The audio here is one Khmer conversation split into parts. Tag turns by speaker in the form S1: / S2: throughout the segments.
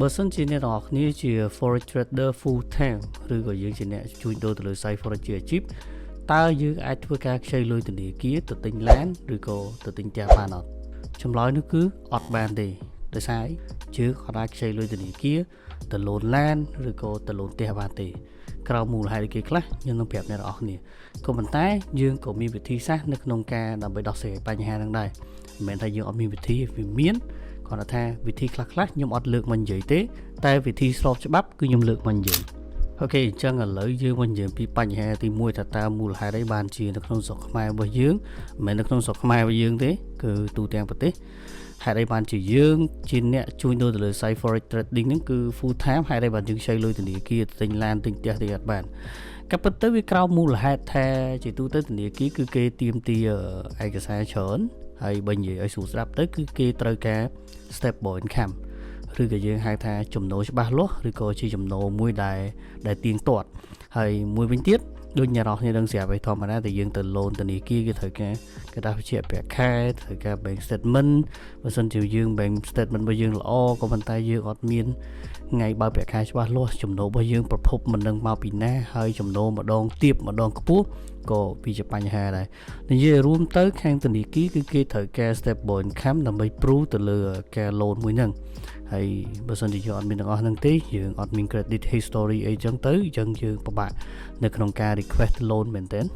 S1: បើសិនជាអ្នកនរគ្នាជា forex trader full time ឬក៏យើងជាអ្នកជួញដូរទៅលើ site forex ជាអាជីពតើយើងអាចធ្វើការខ្ចីលុយធនាគារទៅទិញឡានឬក៏ទៅទិញផ្ទះបានអត់ចម្លើយនោះគឺអត់បានទេដោយសារយើងអត់អាចខ្ចីលុយធនាគារទៅលូនឡានឬក៏ទៅលូនផ្ទះបានទេក្រៅមូលហេតុគេខ្លះខ្ញុំនឹងប្រាប់អ្នកនរគ្នាក៏ប៉ុន្តែយើងក៏មានវិធីសាស្ត្រនៅក្នុងការដើម្បីដោះស្រាយបញ្ហាហ្នឹងដែរមិនមែនថាយើងអត់មានវិធីវាមានគាត់ថាវិធីខ្លះខ្ញុំអត់លើកមកនិយាយទេតែវិធីស្របច្បាប់គឺខ្ញុំលើកមកនិយាយអូខេអញ្ចឹងឥឡូវយើងមកនិយាយពីបញ្ហាទី1ថាតើមូលហេតុអីបានជានៅក្នុងស្រុកខ្មែររបស់យើងមិនមែននៅក្នុងស្រុកខ្មែររបស់យើងទេគឺទូទាំងប្រទេសហេតុអីបានជាយើងជាអ្នកជួញដូរទៅលើ site forex trading ហ្នឹងគឺ full time ហេតុអីបានយើងខ្ចីលុយធនាគារទិញឡានទិញផ្ទះទិញអត់បានក៏ប៉ុន្តែវាក្រោមមូលហេតុថាជាទូទៅធនាគារគឺគេទាមទារឯកសារច្រើនហើយបើនិយាយឲ្យស្រួលស្ដាប់ទៅគឺគេត្រូវការ stable income ឬក៏យើងហៅថាចំណូលច្បាស់លាស់ឬក៏ជាចំណូលមួយដែលទៀងទាត់ហើយមួយវិញទៀតដូចអ្នកនរគ្នាដឹងស្រាប់ឯធម្មតាតែយើងទៅ loan ធនាគារគេត្រូវការគេដាក់វិជាប្រាក់ខែត្រូវការ bank statement បើសិនជាយើង bank statement របស់យើងល្អក៏ប៉ុន្តែយើងអត់មានថ្ងៃបើប្រាក់ខែច្បាស់លាស់ចំណូលរបស់យើងប្រភពមិនដឹងមកពីណាហើយចំណូលម្ដងទៀបម្ដងខ្ពស់ក៏វាជាបញ្ហាដែរនិយាយរួមទៅខាងធនាគារគឺគេត្រូវការ stable income ដើម្បី prove ទៅលើការ loan មួយហ្នឹងហើយបើសិនជាយើងអត់មានទាំងអស់ហ្នឹងទេយើងអត់មាន credit history អីចឹងទៅយើងពិបាកនៅក្នុងការ request loan មែនទែន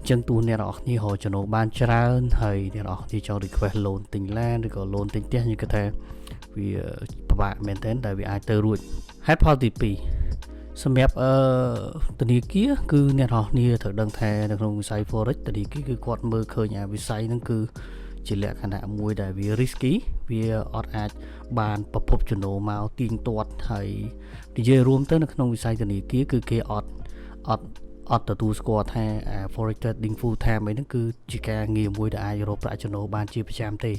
S1: ចឹងទូអ្នកនរគ្នារកចំណូលបានច្រើនហើយអ្នកនរគ្នាចង់ request loan ទិញឡានឬក៏ loan ទិញផ្ទះខ្ញុំគិតថាវាពិបាកមែនទែនដែលវាអាចទៅរួចហេតុផលទី2សម្រាប់ធនាគារគឺអ្នកនរគ្នាត្រូវដឹងថានៅក្នុងវិស័យ forex ធនាគារគឺគាត់មើលឃើញអាវិស័យហ្នឹងគឺជាលក្ខណៈមួយដែលវា risky វាអត់អាចបានប្រភពចំណូលមកទៀងទាត់ហើយនិយាយរួមទៅនៅក្នុងវិស័យធនាគារគឺគេអត់ទទួលស្គាល់ថា forex trading full time អីហ្នឹងគឺជាការងារមួយដែលអាចរកប្រាក់ចំណូលបានជាប្រចាំទេ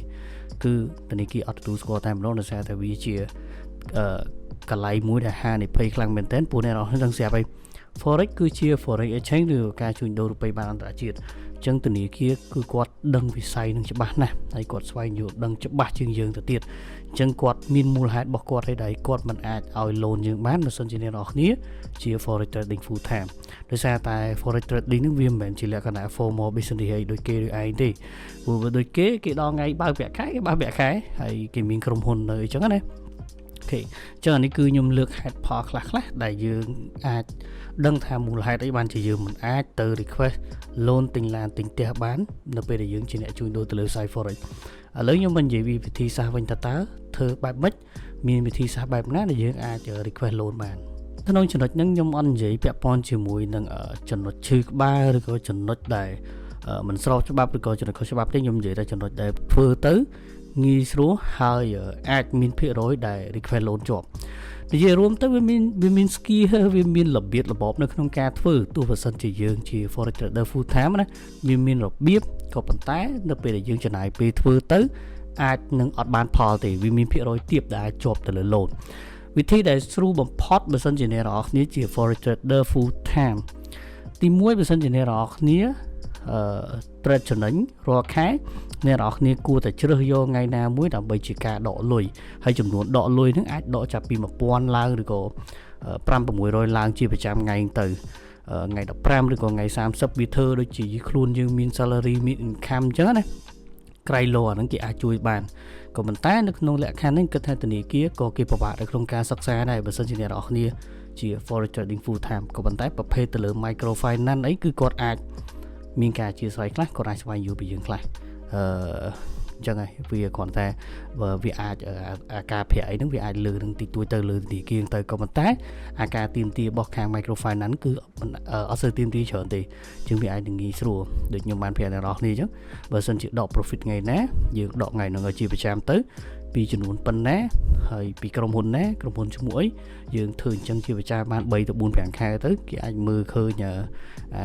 S1: គឺធនាគារអត់ទទួលស្គាល់តែម្ដងដោយសារតែវាជាកន្លែងមួយដែលហានិភ័យខ្លាំងមែនទែនពួកអ្នកនរហ្នឹងស្រាប់ហើយ forex គឺជា forex exchange ឬការជួញដូររូបិយប័ណ្ណអន្តរជាតិអញ្ចឹងធនាគារគឺគាត់ដឹងវិស័យនឹងច្បាស់ណាស់ហើយគាត់ស្វែងយល់ដឹងច្បាស់ជាងយើងទៅទៀតអញ្ចឹងគាត់មានមូលហេតុរបស់គាត់ឯដែលគាត់មិនអាចឲ្យ loan យើងបានបើសិនជាអ្នកនរគ្នាជា forex trading full time ដោយសារតែ forex trading នឹងវាមិនមែនជាលក្ខណៈ formal business ឯដូចគេឬឯងទេព្រោះដូចគេដល់ថ្ងៃបើកប្រាក់ខែគេបើកប្រាក់ខែហើយគេមានក្រុមហ៊ុននៅអញ្ចឹងណាអូខេចឹងអានេះគឺខ្ញុំលើកហេតុផលខ្លះដែលយើងអាចដឹងថាមូលហេតុអីបានជាយើងមិនអាចទៅ request loan ទិញឡានទិញផ្ទះបាននៅពេលដែលយើងជាអ្នកជួញដូរទៅលើ site forex ឥឡូវខ្ញុំមិននិយាយពីវិធីសាស្ត្រវិញតើធ្វើបែបម៉េចមានវិធីសាស្ត្របែបណាដែលយើងអាច request loan បានក្នុងចំណុចហ្នឹងខ្ញុំអត់និយាយពាក់ព័ន្ធជាមួយនឹងចំណុចឈឺក្បាលឬក៏ចំណុចដែលមិនស្របច្បាប់ឬក៏ចំណុចខុសច្បាប់ទេខ្ញុំនិយាយតែចំណុចដែលធ្វើទៅងាយស្រួលហើយអាចមានភាគរយដែល request loan ជាប់និយាយរួមទៅវាមាន skill វាមានរបៀបរបបនៅក្នុងការធ្វើទោះបើសិនជាយើងជា forex trader full time ណាវាមានរបៀបក៏ប៉ុន្តែនៅពេលដែលយើងចំណាយពេលធ្វើទៅអាចនឹងអត់បានផលទេវាមានភាគរយទាបដែលអាចជាប់ទៅលើ loan វិធីដែលស្រួលបំផុតបើសិនជាអ្នកនរគ្នាជា forex trader full time ទី1បើសិនជាអ្នកនរគ្នាtrade ចំណេញរាល់ខែអ្នកនរគ្នាគួរតែជ្រើសយកថ្ងៃណាមួយដើម្បីជាការដកលុយហើយចំនួនដកលុយហ្នឹងអាចដកចាប់ពី 1000 ឡើងឬក៏ 5-600 ឡើងជាប្រចាំថ្ងៃទៅថ្ងៃ15ឬក៏ថ្ងៃ30វាធ្វើដូចជាខ្លួនយើងមាន salary មាន income អញ្ចឹងណាក្រៃលោអាហ្នឹងគេអាចជួយបានក៏ប៉ុន្តែនៅក្នុងលក្ខខណ្ឌនេះគិតថាធនាគារក៏គេពិបាកនៅក្នុងការសិក្សាដែរបើសិនជាអ្នកនរគ្នាជា forex trading full time ក៏ប៉ុន្តែប្រភេទទៅលើ micro finance អីគឺគាត់អាចមានការអធិស្ឋានខ្លះគាត់អាចស្វែងយល់ពីយើងខ្លះអញ្ចឹងហើយវាគ្រាន់តែវាអាចអាការប្រាក់អីហ្នឹងវាអាចលើនឹងទីទួយទៅលើធនាគារទៅក៏ប៉ុន្តែអាការទៀមទារបស់ខាង micro finance គឺអត់សូវទៀមទាច្រើនទេអញ្ចឹងវាអាចនឹងងាយស្រួលដូចខ្ញុំបានប្រាប់អ្នកនរគ្នាអញ្ចឹងបើសិនជាដក profit ថ្ងៃណាយើងដកថ្ងៃហ្នឹងឲ្យជាប្រចាំទៅពីចំនួនប៉ុណ្ណាហើយពីក្រុមហ៊ុនណាក្រុមហ៊ុនឈ្មោះអីយើងធ្វើអញ្ចឹងជាប្រចាំបាន3ទៅ4 5ខែទៅគេអាចមើលឃើញ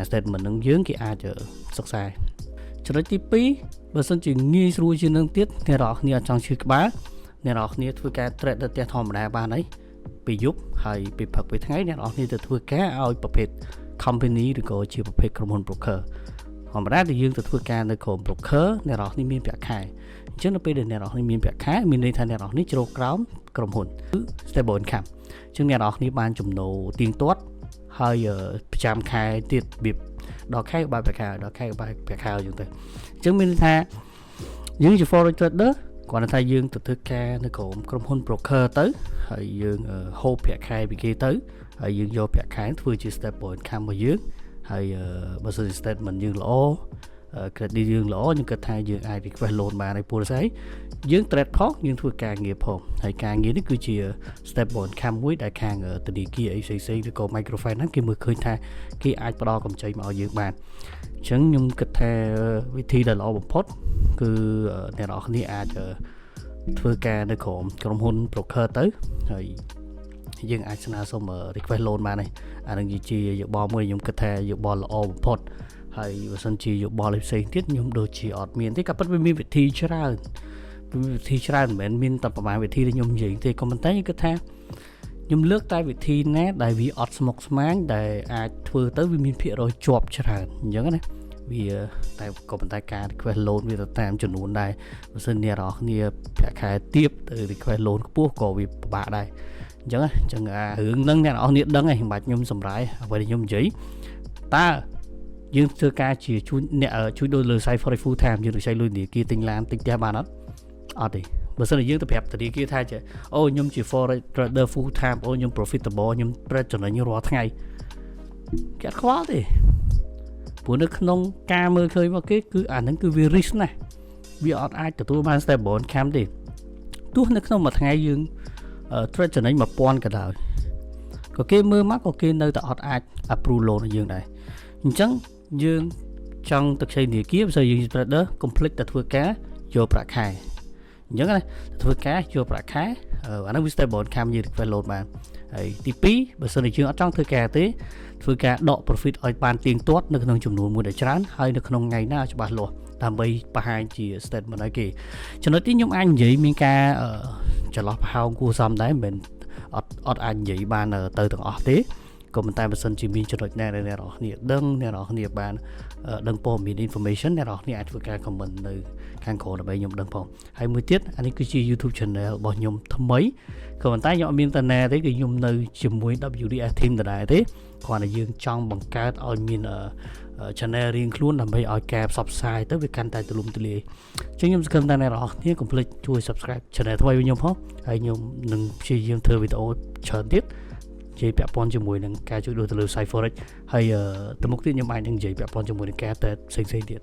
S1: statement ហ្នឹងយើងគេអាចសិក្សាចំណុចទី2បើសិនជាងាយស្រួលជាងនឹងទៀតអ្នកនរគ្នាអត់ចង់ឈឺក្បាលអ្នកនរគ្នាធ្វើការ trade ទៅផ្ទះធម្មតាបានហើយពេលយប់ហើយពេលព្រឹកពេលថ្ងៃអ្នកនរគ្នាទៅធ្វើការឲ្យប្រភេទ company ឬក៏ជាប្រភេទក្រុមហ៊ុន broker ធម្មតាដែលយើងទៅធ្វើការនៅក្រុម broker អ្នកនរគ្នាមានប្រាក់ខែអ ចឹងនៅពេលដែលអ្នកនរគ្នាមានប្រាក់ខែមានន័យថាអ្នកនរគ្នាជ្រកក្រោមក្រុមហ៊ុនគឺ stable income ចឹងអ្នកនរគ្នាបានចំណូលទៀងទាត់ហើយប្រចាំខែទៀតរបៀបដល់ខែបើប្រាក់ខែដល់ខែបើប្រាក់ខែចឹងទៅចឹងមានន័យថាយើងជា forex trader គាត់ថាយើងទៅធ្វើការនៅក្រុមហ៊ុន broker ទៅហើយយើងហូបប្រាក់ខែពីគេទៅហើយយើងយកប្រាក់ខែធ្វើជា stable income របស់យើងហើយបើសិនជា statement យើងល្អcredit យើងល្អខ្ញុំគិតថាយើងអាច request loan បានហើយព្រោះស្អីយើង trade ផងយើងធ្វើការងារផងហើយការងារនេះគឺជា stable income មួយដែលខាងធនាគារអីផ្សេងៗឬក៏ microfinance គេមើលឃើញថាគេអាចផ្ដល់កម្ចីមកឲ្យយើងបានអញ្ចឹងខ្ញុំគិតថាវិធីដែលល្អបំផុតគឺអ្នកនរគ្នាអាចធ្វើការនៅក្រុមហ៊ុន broker ទៅហើយយើងអាចស្នើសុំ request loan បានហើយអានឹងជាយោបល់មួយខ្ញុំគិតថាយោបល់ល្អបំផុតហើយបើសិនជាយោបល់ផ្សេងទៀតខ្ញុំដូចជាអត់មានទេក៏ប៉ុន្តែវាមានវិធីច្រើនមិនមែនមានតែប្រហែលវិធីដែលខ្ញុំនិយាយទេក៏ប៉ុន្តែខ្ញុំគិតថាខ្ញុំលើកតែវិធីណាដែលវាអត់ស្មុគស្មាញដែលអាចធ្វើទៅវាមានភាគរយជាប់ច្រើនអញ្ចឹងណាវាតែក៏ប៉ុន្តែការ request loan វាទៅតាមចំនួនដែរបើសិនអ្នកនរគ្នាប្រាក់ខែទាបទៅ request loan ខ្ពស់ក៏វាពិបាកដែរអញ្ចឹងរឿងហ្នឹងអ្នកនរគ្នាដឹងហើយមិនបាច់ខ្ញុំសម្រាយអ្វីដែលខ្ញុំនិយាយតើយើងធ្វើការជាជួយដូចលើ site forex full time យើងទៅใช้លុយធនាគារទិញឡានទិញផ្ទះបានអត់ទេបើសិនជាយើងទៅប្រាប់ធនាគារថាអូខ្ញុំជា forex trader full time អូខ្ញុំ profitable ខ្ញុំ trade ចំណេញរាល់ថ្ងៃគេអត់ខ្វល់ទេព្រោះនៅក្នុងការមើលឃើញមកគេគឺអាហ្នឹងគឺវា risk ណាស់វាអត់អាចទទួលបាន stable income ទេទោះនៅក្នុងមួយថ្ងៃយើង trade ចំណេញ 1000 ក៏ដោយក៏គេមើលមកក៏គេនៅតែអត់អាច approve loan ឲ្យយើងដែរអញ្ចឹងយើងចង់ទៅខ្ចីធនាគារបើសិនយើង trader complete តែធ្វើការយកប្រាក់ខែអញ្ចឹងណាធ្វើការយកប្រាក់ខែអានោះវា stable income យើង request loan បានហើយទី2បើសិនជាយើងអត់ចង់ធ្វើការទេធ្វើការដក profit ឲ្យបានទៀងទាត់នៅក្នុងចំនួនមួយដែលច្រើនហើយនៅក្នុងថ្ងៃណាច្បាស់លាស់ដើម្បីបង្ហាញជា statement ឲ្យគេចំណុចនេះខ្ញុំអាចនិយាយមានការចន្លោះប្រហោងគួរសមដែរមិនមែនអត់អាចនិយាយបានទៅទាំងអស់ទេក៏ប៉ុន្តែបើសិនជាមានចំណុចណាដែលអ្នកនរគ្នាដឹងអ្នកនរគ្នាបានដឹងព័ត៌មាន information អ្នកនរគ្នាអាចធ្វើការ comment នៅខាងក្រោមដើម្បីខ្ញុំដឹងផងហើយមួយទៀតអានេះគឺជា YouTube channel របស់ខ្ញុំថ្មីក៏ប៉ុន្តែខ្ញុំអត់មានតាណាទេគឺខ្ញុំនៅជាមួយ WDS team ដដែលទេគ្រាន់តែយើងចង់បង្កើតឲ្យមានchannel រៀងខ្លួនដើម្បីឲ្យការផ្សព្វផ្សាយទៅវាកាន់តែទូលំទូលាយអញ្ចឹងខ្ញុំសង្ឃឹមថាអ្នកនរគ្នាកុំភ្លេចជួយ subscribe channel ថ្មីរបស់ខ្ញុំផងហើយខ្ញុំនឹងព្យាយាមធ្វើវីដេអូច្រើនទៀតនិយាយពាក់ព័ន្ធជាមួយនឹងការជួយដូរទៅលើ site forex ហើយទៅមុខទៀតខ្ញុំអាចនឹងនិយាយពាក់ព័ន្ធជាមួយនឹងការ trade ផ្សេងៗទៀត